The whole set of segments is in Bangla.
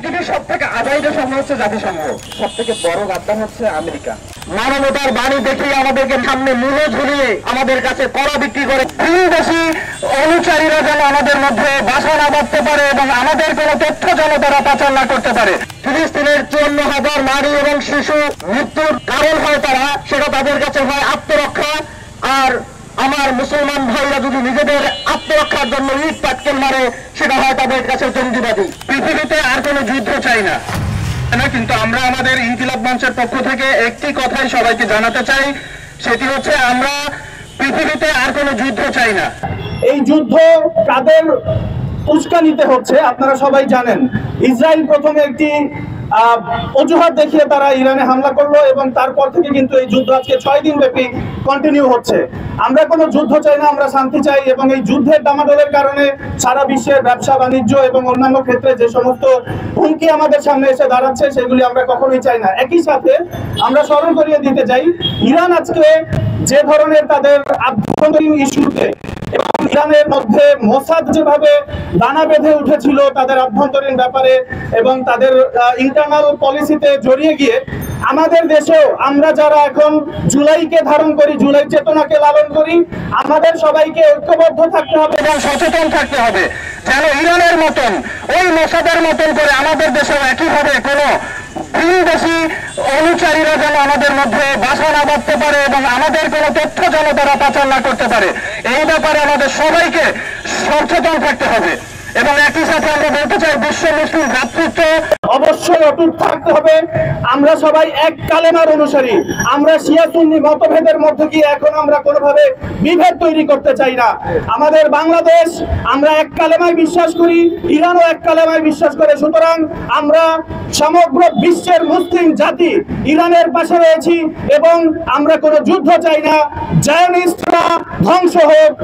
পৃথিবীর সব থেকে আদায়িত সংঘ হচ্ছে জাতিসংঘ, সব থেকে বড় গাদ্দার হচ্ছে আমেরিকা। মানবতার বাণী দেখিয়ে আমাদেরকে সামনে মূল্য ঝুলিয়ে আমাদের কাছে কড়া বিক্রি করে ভিনদেশী অনুচারীরা যেন আমাদের মধ্যে বাসা না বাঁধতে পারে এবং আমাদের কোনো তথ্য যেন তারা পাচার না করতে পারে। ফিলিস্তিনের 54,000 নারী এবং শিশু মৃত্যুর কারণ হয় তারা, সেটা তাদের কাছে হয় আত্মরক্ষা। আর আমার মুসলমান ভাইরা যদি নিজেদের আত্মরক্ষার জন্য ইট পাটকেল মারে, সেটা হয় তাদের কাছে জঙ্গিবাদী। পৃথিবীতে আর কোনো যুদ্ধ চাই না, কিন্তু আমরা আমাদের ইনকিলাব মঞ্চের পক্ষ থেকে একটি কথাই সবাইকে জানাতে চাই, সেটি হচ্ছে আমরা পৃথিবীতে আর কোনো যুদ্ধ চাই না। এই যুদ্ধ কাদের উস্কানিতে হচ্ছে আপনারা সবাই জানেন। ইসরায়েল প্রথমে একটি অজুহাত দেখিয়ে তারা ইরানে হামলা করলো এবং তারপর থেকে কিন্তু এই যুদ্ধ আজকে 6 দিন ব্যাপী কন্টিনিউ হচ্ছে। আমরা কোনো যুদ্ধ চাই না, আমরা শান্তি চাই এবং এই যুদ্ধের ডামাডোলের কারণে সারা বিশ্বের ব্যবসা বাণিজ্য এবং অন্যান্য ক্ষেত্রে যে সমস্ত হুমকি আমাদের সামনে এসে দাঁড়াচ্ছে সেগুলি আমরা কখনোই চাই না। একই সাথে আমরা স্মরণ করিয়ে দিতে চাই, ইরান আজকে যে ধরনের তাদের আভ্যন্তরীণ ইস্যুতে এবং ইরানের মধ্যে মোসাদ যেভাবে দানা বেঁধে উঠেছিল তাদের আভ্যন্তরীণ ব্যাপারে এবং তাদের ইন্টারনাল পলিসিতে জড়িয়ে গিয়ে আমাদের দেশেও আমরা যারা এখন জুলাইকে ধারণ করি, জুলাই চেতনাকে লালন করি, আমাদের সবাইকে ঐক্যবদ্ধ থাকতে হবে এবং সচেতন থাকতে হবে যেন ইরানের মতন ওই মোসাদের মতন করে আমাদের দেশেও একইভাবে কোনো ভিনদেশী অনুচারীরা যেন আমাদের মধ্যে বাসা না বাঁধতে পারে এবং আমাদের কোনো তথ্য যেন তারা পাচার না করতে পারে। এই ব্যাপারে আমাদের সবাইকে সচেতন থাকতে হবে এবং একই সাথে আমরা বলতে চাই বিশ্ব মুসলিম ভ্রাতৃত্ব অবশ্যই অটুট থাকতে হবে। আমরা সবাই এক কালেমার অনুসারী, আমরা শিয়া সুন্নি মতভেদের মধ্যে গিয়ে এখন আমরা কোনোভাবে বিভেদ তৈরি করতে চাই না। আমাদের বাংলাদেশ, আমরা এক কালেমায় বিশ্বাস করি, ইরানও এক কালেমায় বিশ্বাস করে। সুতরাং আমরা সমগ্র বিশ্বের মুসলিম জাতি ইরানের পাশে রয়েছি এবং আমরা কোনো যুদ্ধ চাই না। জায়নিস্টরা ধ্বংস হোক,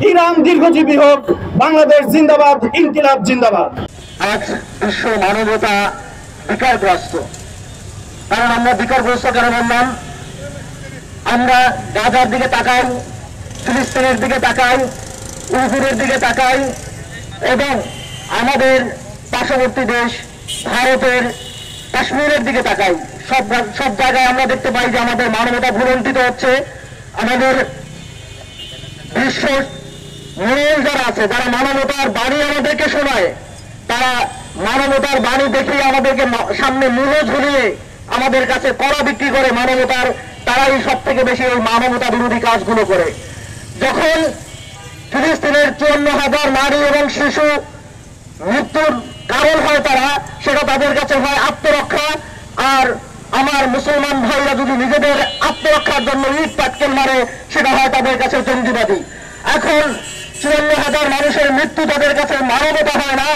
ইরান দীর্ঘজীবী হোক, বাংলাদেশ জিন্দাবাদ, ইনকিলাব জিন্দাবাদ। আজ বিশ্ব মানবতা বিকারগ্রস্ত। কারণ আমরা বিকারগ্রস্ত কেন বললাম? আমরা গাজার দিকে তাকাই, ফিলিস্তিনের দিকে তাকাই, উইঘুরের দিকে তাকাই এবং আমাদের পার্শ্ববর্তী দেশ ভারতের কাশ্মীরের দিকে তাকাই। সব জায়গায় আমরা দেখতে পাই যে আমাদের মানবতা ভুলণ্ঠিত হচ্ছে। আমাদের বিশ্ব মোড়ল যারা আছে, যারা মানবতার বাণী আমাদেরকে শোনায়, তারা মানবতার বাণী দেখিয়ে আমাদেরকে সামনে মূল্য ঝুলিয়ে আমাদের কাছে কড়া বিক্রি করে মানবতার, তারাই সব থেকে বেশি ওই মানবতা বিরোধী কাজগুলো করে। যখন ফিলিস্তিনের 54,000 নারী এবং শিশু মৃত্যুর কারণ হয় তারা, সেটা তাদের কাছে হয় আত্মরক্ষা। আর আমার মুসলমান ভাইরা যদি নিজেদের আত্মরক্ষার জন্য ইট পাটকেল মারে, সেটা হয় তাদের কাছে জঙ্গিবাদী। এখন 54,000 মানুষের মৃত্যু তাদের কাছে মানবতা হয় না,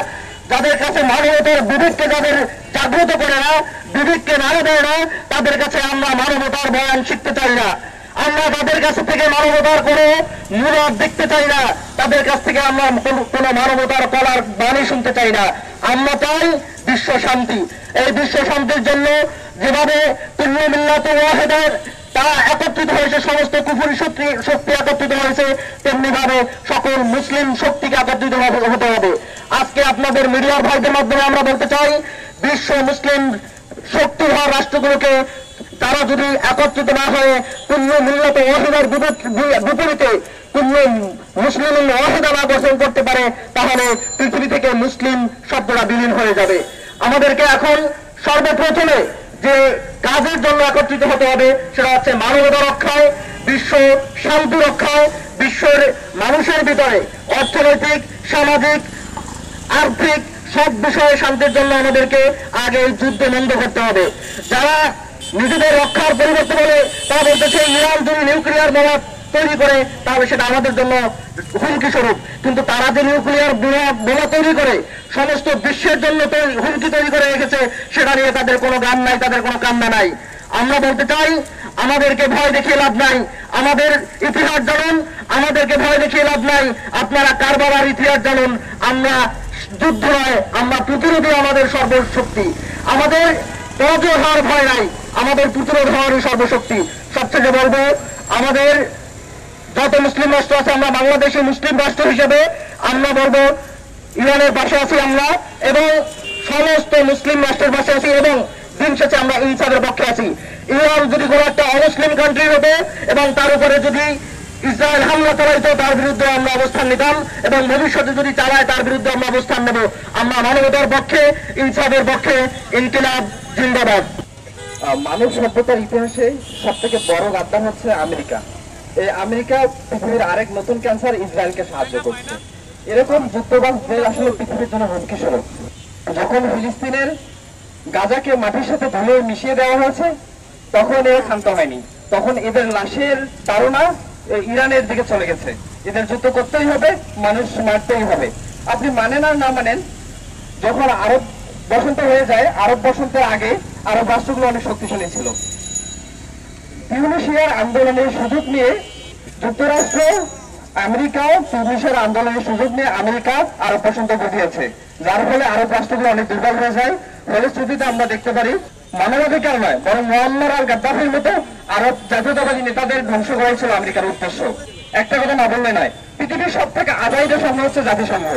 যাদের কাছে মানবতার বিবেককে যাদের জাগ্রত করে না, বিবেককে নাড়া দেয় না, তাদের কাছে আমরা মানবতার বয়ান শিখতে চাই না। আমরা তাদের কাছ থেকে মানবতার কোনো মুরাদ দেখতে চাই না, তাদের কাছ থেকে আমরা কোনো মানবতার কলার বাণী শুনতে চাই না। আমরা চাই বিশ্ব শান্তি। এই বিশ্ব শান্তির জন্য যেভাবে কুল্লু মিল্লাত ওয়াহিদার তারা একত্রিত হয়েছে, সমস্ত কুফরি শক্তি একত্রিত হয়েছে, তেমনি ভাবে সকল মুসলিম শক্তিকে একত্রিত হতে হবে। আজকে আপনাদের মিডিয়ার ভাইদের মাধ্যমে আমরা বলতে চাই, বিশ্ব মুসলিম শক্তি হওয়া রাষ্ট্রগুলোকে তারা যদি একত্রিত না হয়ে কুল্লু মিল্লাত ওয়াহিদার বিপরীতে কুল্লু মুসলিম ওয়াহিদা না গঠন করতে পারে, তাহলে পৃথিবী থেকে মুসলিম শব্দটা বিলীন হয়ে যাবে। আমাদেরকে এখন সর্বপ্রথমে যে কাজের জন্য একত্রিত হতে হবে সেটা হচ্ছে মানবতা রক্ষায়, বিশ্ব শান্তি রক্ষায়, বিশ্বের মানুষের ভিতরে অর্থনৈতিক, সামাজিক, আর্থিক সব বিষয়ে শান্তির জন্য আমাদেরকে আগে যুদ্ধ বন্ধ করতে হবে। যারা নিজেদের রক্ষার পরিবর্তে বলে, তারা বলতেছে ইরান যদি নিউক্লিয়ার বোমা তৈরি করে তাহলে সেটা আমাদের জন্য হুমকি স্বরূপ। কিন্তু তারা যে নিউক্লিয়ার বোমা তৈরি করে সমস্ত বিশ্বের জন্য হুমকি তৈরি করে রেখেছে, সেটা নিয়ে তাদের কোনো গান নাই, তাদের কোনো কান্না নাই। আমরা বলতে চাই, আমাদেরকে ভয় দেখিয়ে লাভ নাই, আমাদের ইতিহাস জানুন, আমাদেরকে ভয় দেখিয়ে লাভ নাই। আপনারা কারবালার ইতিহাস জানুন। আমরা যুদ্ধ নয়, আমরা প্রতিরোধী আমাদের সর্বশক্তি। আমাদের পরাজয় হওয়ার ভয় নাই, আমাদের প্রতিরোধ হওয়ারই সর্বশক্তি। সবথেকে বলবো, আমাদের যত মুসলিম রাষ্ট্র আছে, আমরা বাংলাদেশে মুসলিম রাষ্ট্র হিসেবে আমরা বলবো ইরানের পাশে আছি আমরা, এবং সমস্ত মুসলিম রাষ্ট্রের পাশে আছি এবং দিন শেষে আমরা ইনসাফের পক্ষে আছি। ইরান যদি কোনো একটা অমুসলিম কান্ট্রি হতো এবং তার উপরে যদি ইসরায়েল হামলা চালাইতো তার বিরুদ্ধে আমরা অবস্থান নিতাম এবং ভবিষ্যতে যদি চালায় তার বিরুদ্ধে আমরা অবস্থান নেব। আমরা মানবতার পক্ষে, ইনসাফের পক্ষে। ইনকিলাব জিন্দাবাদ। মানব সভ্যতার ইতিহাসে সব থেকে বড় গাদ্দার হচ্ছে আমেরিকা। এই আমেরিকা পৃথিবীর আরেক নতুন ক্যান্সার ইসরায়েলকে সাহায্য করছে। এরকম যুক্তবাদ দেশ আসলে পৃথিবীর জন্য হুমকি স্বরূপ। যখন ফিলিস্তিনের গাজাকে মাটির সাথে ধুলে মিশিয়ে দেওয়া হয়েছে তখন এরা ক্ষান্ত হয়নি, তখন এদের লাশের তাড়না ইরানের দিকে চলে গেছে। এদের যুদ্ধ করতেই হবে, মানুষ মারতেই হবে। আপনি মানেন আর না মানেন, যখন আরব বসন্ত হয়ে যায়, আরব বসন্তের আগে আরব রাষ্ট্রগুলো অনেক শক্তিশালী ছিল। তিউনিসিয়ার আন্দোলনের সুযোগ নিয়ে যুক্তরাষ্ট্র, আমেরিকাও তিউনিসিয়ার আন্দোলনের সুযোগ নিয়ে আমেরিকা আরব বসন্ত ঘটিয়েছে, যার ফলে আরব রাষ্ট্রগুলো অনেক দুর্বল হয়ে যায়। ফলশ্রুতিতে আমরা দেখতে পারি মানবাধিকার নয় বরং মুয়াম্মার আল গাদ্দাফির মতো আরব জাতীয়তাবাদী নেতাদের ধ্বংস করাই ছিল আমেরিকার উদ্দেশ্য। একটা কথা না বললে নয়, পৃথিবীর সব থেকে আদায়িত সংঘ হচ্ছে জাতিসংঘ।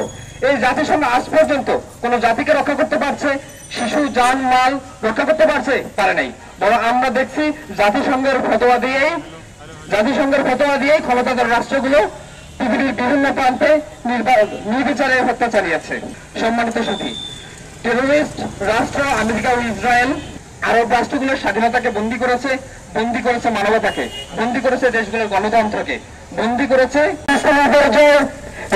এই জাতিসংঘ আজ পর্যন্ত কোন জাতিকে রক্ষা করতে পারছে? শিশু, জান, মাল রক্ষা করতে পারে নাই। বরং আমরা দেখছি জাতিসংঘের ফতোয়া দিয়েই ক্ষমতাধর রাষ্ট্রগুলো পৃথিবীর বিভিন্ন প্রান্তে নির্বিচারে হত্যা চালিয়েছে। সম্মানিত সুধী, টেরোরিস্ট রাষ্ট্র আমেরিকা ও ইসরায়েল আরব রাষ্ট্রগুলোর স্বাধীনতাকে বন্দী করেছে মানবতাকে, বন্দী করেছে দেশগুলোর গণতন্ত্রকে, বন্দী করেছে।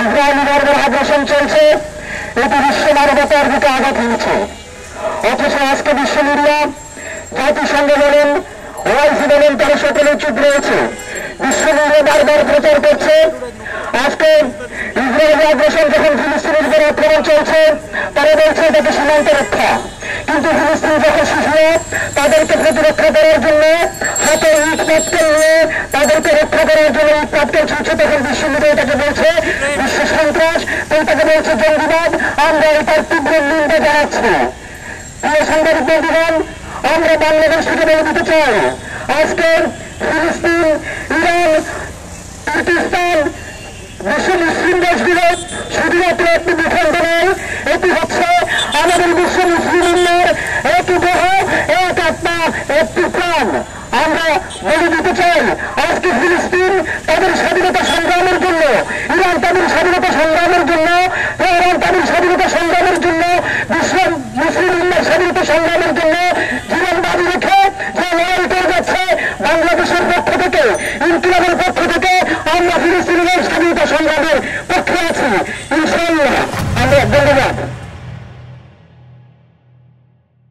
ইসরায়েলি আগ্রাসন চলছে, এটি বিশ্ব মানবতার দিকে আঘাত হয়েছে। অথচ আজকে বিশ্ব মিডিয়া, জাতিসংঘ বলেন, ওআইসি বলেন, তারা সকলে চুপ রয়েছে। বিশ্ব মিডিয়া বারবার প্রচার করছে আজকে ইসরায়েলি আগ্রাসন যখন ফিলিস্তিনের উপর আক্রমণ চলছে তারা বলছে এটাকে সীমান্ত রক্ষা, কিন্তু ফিলিস্তিন যখন শিশুরা তাদেরকে প্রতিরক্ষা করার জন্য হাতে ইট পাটকেল নিয়ে তাদেরকে রক্ষা করার জন্য ইট পাটকেল ছুটছে, তখন বিশ্ব মিডিয়া এটাকে বলছে বিশ্ব সন্ত্রাস, এটাকে বলছে জঙ্গিবাদ। আমরা এটার তীব্র নিন্দা জানাচ্ছি। প্রিয় সাংবাদিক বন্ধুগণ, আমরা বাংলাদেশ থেকে বলে দিতে চাই, আজকের ফিলিস্তিন, ইরান, পাকিস্তান, বিশ্ব মুসলিম দেশগুলো শুধুমাত্র একটি ভূখণ্ড নয়, এটি হচ্ছে আমাদের বিশ্ব মুসলিম উন্নয়নের একটি দেহ, এক আত্মা, একটি প্রাণ। আমরা বলে দিতে চাই, আজকে ফিলিস্তিন তাদের স্বাধীনতা সংগ্রামের জন্য, ইরান তাদের স্বাধীনতা সংগ্রামের জন্য, তেহরান তাদের স্বাধীনতা সংগ্রামের জন্য, বিশ্ব মুসলিম উন্নয়নের স্বাধীনতা সংগ্রামের জন্য